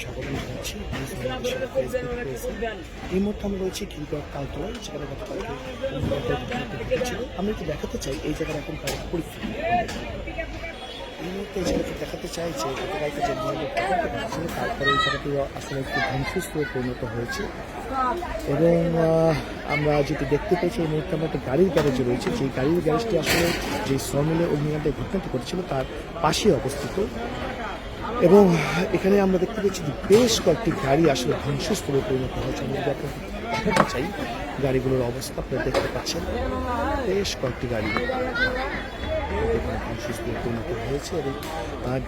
স্বাগত জানাচ্ছি এই মুহূর্তে আমরা রয়েছি খিলগাঁও তালতলায়, যেখানে ছিল। আমরা একটু দেখাতে চাই এই জায়গার এখন পরিস্থিতি। এই মুহূর্তে এই জায়গাতে দেখাতে চাই যে গতকালকে যে ছিল, তারপরে এই জায়গাটি আসলে একটু ধ্বংসস্তূপে পরিণত হয়েছে। এবং আমরা যেটি দেখতে পেয়েছি, এই মুহূর্তে আমরা একটা গাড়ির গ্যারেজে রয়েছে, যে গাড়ির গ্যারেজটি আসলে যে শ্রমিলে অগ্নিকাণ্ডে ঘটনাটি ঘটেছিল তার পাশে অবস্থিত। এবং এখানে আমরা দেখতে পেয়েছি যে বেশ কয়েকটি গাড়ি আসলে ধ্বংসস্তূপে পরিণত হয়েছে। আমরা যদি আপনাকে দেখাতে চাই গাড়িগুলোর অবস্থা, আপনারা দেখতে পাচ্ছেন বেশ কয়েকটি গাড়ি ধ্বংসস্তূপে পরিণত হয়েছে। এবং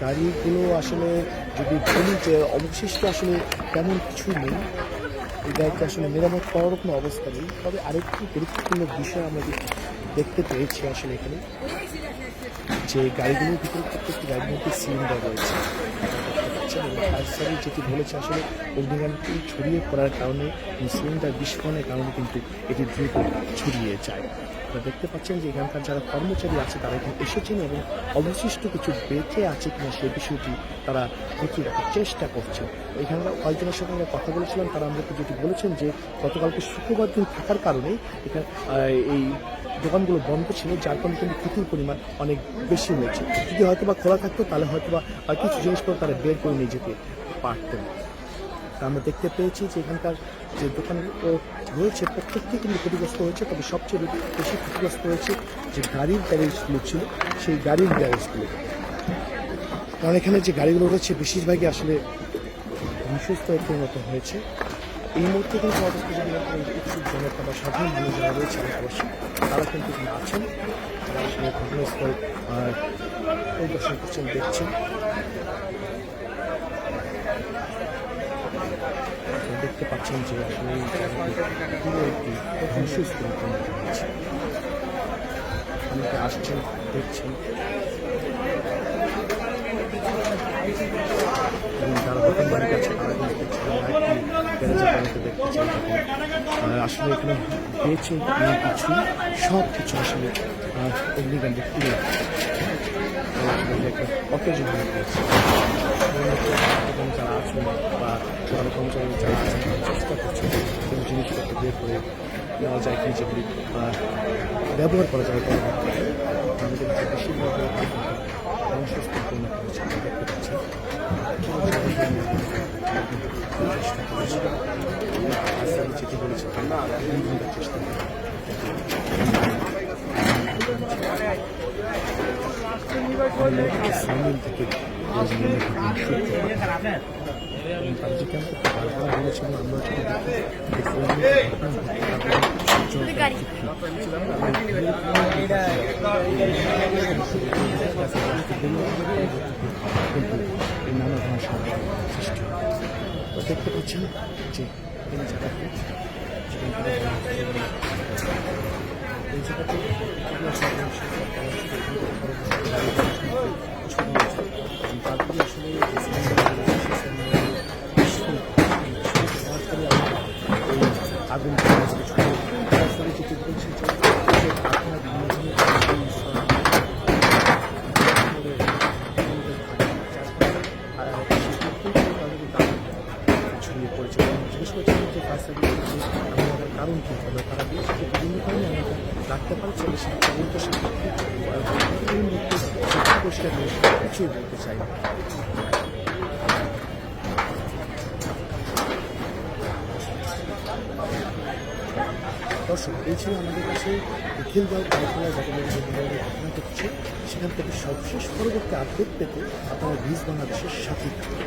গাড়িগুলো আসলে যদি বলি যে অবশিষ্ট আসলে তেমন কিছুই নেই, এই গাড়িতে আসলে মেরামত করার কোনো অবস্থা নেই। তবে আরেকটি গুরুত্বপূর্ণ বিষয় আমরা দেখতে পেয়েছি আসলে এখানে, যে গাড়িগুলোর ভিতরে প্রত্যেকটি গাড়ির মধ্যে সিলিন্ডার রয়েছে এবং ফায়ার সার্ভিস যেটি বলেছে আসলে অগ্নিকাণ্ডটি ছড়িয়ে পড়ার কারণে সিলিন্ডার বিস্ফোরণের কারণে কিন্তু এটি দ্রুত ছড়িয়ে যায়। আপনারা দেখতে পাচ্ছেন যে এখানকার যারা কর্মচারী আছে তারা এখানে এসেছেন এবং অবশিষ্ট কিছু বেঁচে আছে কিনা সেই বিষয়টি তারা খতিয়ে রাখার চেষ্টা করছে। এখানকার কয়েকজনের সাথে আমরা কথা বলেছিলাম, তারা আমাদেরকে যেটি বলেছেন যে গতকালকে শুক্রবার দিন থাকার কারণে এখানে এই দোকানগুলো বন্ধ ছিল, যার কারণে কিন্তু ক্ষতির পরিমাণ অনেক বেশি হয়েছে। যদি হয়তো বা খোলা থাকতো তাহলে হয়তো বা কিছু জিনিসপত্র তারা বের করে নিয়ে যেতে পারতেন। তা আমরা দেখতে পেয়েছি যে এখানকার যে দোকানগুলো রয়েছে প্রত্যেকটি কিন্তু ক্ষতিগ্রস্ত হয়েছে। তবে সবচেয়ে বেশি ক্ষতিগ্রস্ত হয়েছে যে গাড়ির গ্যারেজগুলো ছিল, সেই গাড়ির গ্যারেজগুলো। কারণ এখানে যে গাড়িগুলো রয়েছে বেশিরভাগই আসলে ধ্বংসস্তূপে পরিণত হয়েছে। এই মুহূর্তে কিন্তু অবস্থা যদি উৎসুক জনতা বা সাধারণ মানুষ যারা রয়েছে অবশ্যই তারা কিন্তু এখানে আছেন, তারা আসলে ঘটনাস্থল পরিদর্শন করছেন, দেখছেন। দেখতে পাচ্ছেন যে আসলে এই জায়গাটি পুরো একটি ধ্বংসস্তূপে পরিণত হয়েছে। অনেকে আসছেন, দেখছেন এবং যারা দোকান মালিক আছে তারা কিন্তু দেখছেন গ্যারেজের পানিতে দেখতেছেন। আসলে এখানে পেয়েছে কিছু সব কিছু আসলে অগ্নিকাণ্ডে ফিরে একটা অকেজন হয়ে গেছে। যারা আছেন বা যারা কর্মচারী যারা আছেন চেষ্টা করছেন কোনো জিনিসপত্র বের করে নেওয়া যায় কি, যেগুলি ব্যবহার করা যাবে পরবর্তীতে। আমাদের বেশিরভাগ ধ্বংসস্তূপে পরিণত হয়েছে, দেখতে পাচ্ছেন। চেষ্টা করেছে যেটি বলেছে চেষ্টা করে সামিল থেকে তারা যে কেন বলেছিল আমরা নানা ধরনের সমস্যার সৃষ্টি হয়। তো দেখতে পাচ্ছেন যে এই জায়গাতে তারপরে আসলে আগুন যেটি বলছে যে ছড়িয়ে পড়েছে এবং জিজ্ঞেস করছিলাম যে ফায়ার সার্ভিস কারণ কী হবে, তারা বলছে যে বিভিন্ন কারণে আমরা রাখতে পারছি না, সেটা তদন্ত পরিষ্কার কিছুই বলতে চাই না। দর্শক, এই ছিল আমাদের কাছে খিলগাঁও তালতলায় ঘটনা ঘটছে, সেখান থেকে সবশেষ পরবর্তী আপডেট পেতে আপনারা নিউজ বাংলাদেশের সাথে থাকুন।